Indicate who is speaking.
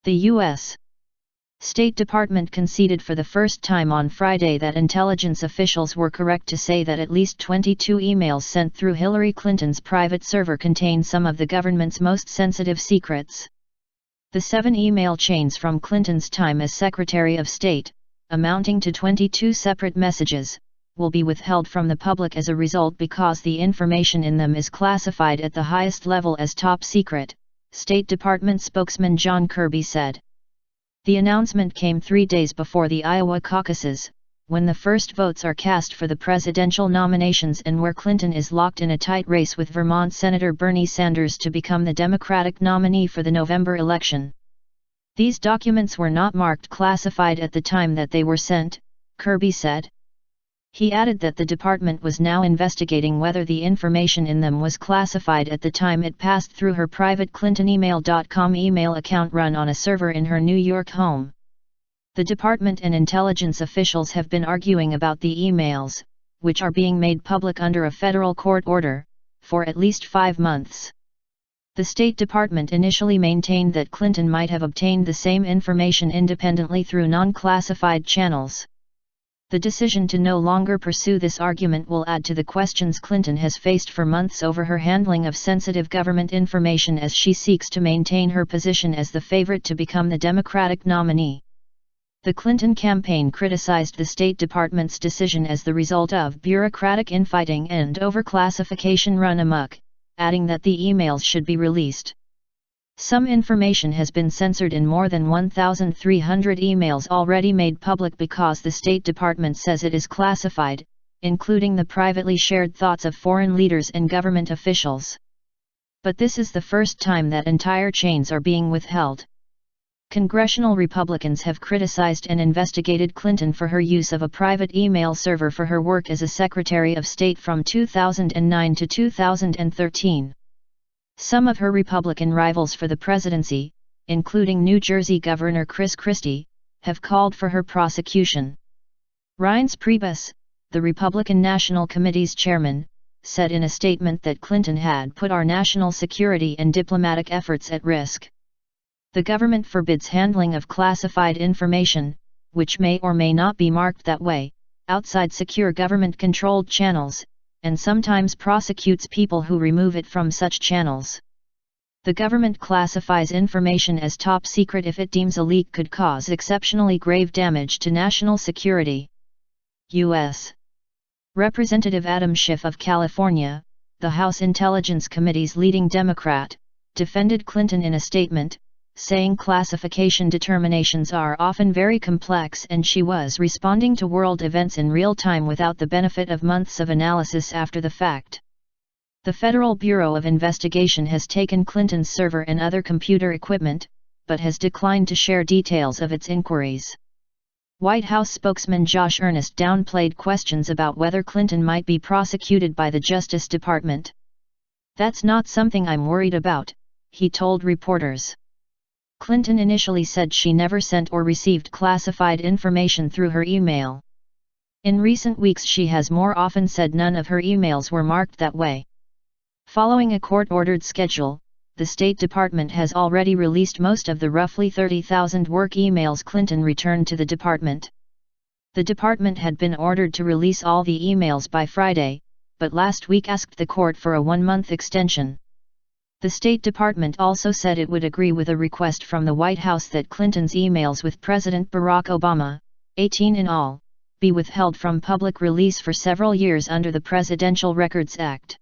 Speaker 1: The U.S. State Department conceded for the first time on Friday that intelligence officials were correct to say that at least 22 emails sent through Hillary Clinton's private server contain some of the government's most sensitive secrets. The 7 email chains from Clinton's time as Secretary of State, amounting to 22 separate messages, will be withheld from the public as a result because the information in them is classified at the highest level as top secret, State Department spokesman John Kirby said. The announcement came 3 days before the Iowa caucuses, when the first votes are cast for the presidential nominations and where Clinton is locked in a tight race with Vermont Senator Bernie Sanders to become the Democratic nominee for the November election. These documents were not marked classified at the time that they were sent, Kirby said. He added that the department was now investigating whether the information in them was classified at the time it passed through her private ClintonEmail.com email account run on a server in her New York home. The department and intelligence officials have been arguing about the emails, which are being made public under a federal court order, for at least 5 months. The State Department initially maintained that Clinton might have obtained the same information independently through non-classified channels. The decision to no longer pursue this argument will add to the questions Clinton has faced for months over her handling of sensitive government information as she seeks to maintain her position as the favorite to become the Democratic nominee. The Clinton campaign criticized the State Department's decision as the result of bureaucratic infighting and overclassification run amok, adding that the emails should be released. Some information has been censored in more than 1,300 emails already made public because the State Department says it is classified, including the privately shared thoughts of foreign leaders and government officials. But this is the first time that entire chains are being withheld. Congressional Republicans have criticized and investigated Clinton for her use of a private email server for her work as a Secretary of State from 2009 to 2013. Some of her Republican rivals for the presidency, including New Jersey Governor Chris Christie, have called for her prosecution. Reince Priebus, the Republican National Committee's chairman, said in a statement that Clinton had put our national security and diplomatic efforts at risk. The government forbids handling of classified information, which may or may not be marked that way, outside secure government-controlled channels, and sometimes prosecutes people who remove it from such channels. The government classifies information as top secret if it deems a leak could cause exceptionally grave damage to national security. U.S. Representative Adam Schiff of California, the House Intelligence Committee's leading Democrat, defended Clinton in a statement, saying classification determinations are often very complex and she was responding to world events in real time without the benefit of months of analysis after the fact. The Federal Bureau of Investigation has taken Clinton's server and other computer equipment, but has declined to share details of its inquiries. White House spokesman Josh Earnest downplayed questions about whether Clinton might be prosecuted by the Justice Department. "That's not something I'm worried about," he told reporters. Clinton initially said she never sent or received classified information through her email. In recent weeks she has more often said none of her emails were marked that way. Following a court-ordered schedule, the State Department has already released most of the roughly 30,000 work emails Clinton returned to the department. The department had been ordered to release all the emails by Friday, but last week asked the court for a 1-month extension. The State Department also said it would agree with a request from the White House that Clinton's emails with President Barack Obama, 18 in all, be withheld from public release for several years under the Presidential Records Act.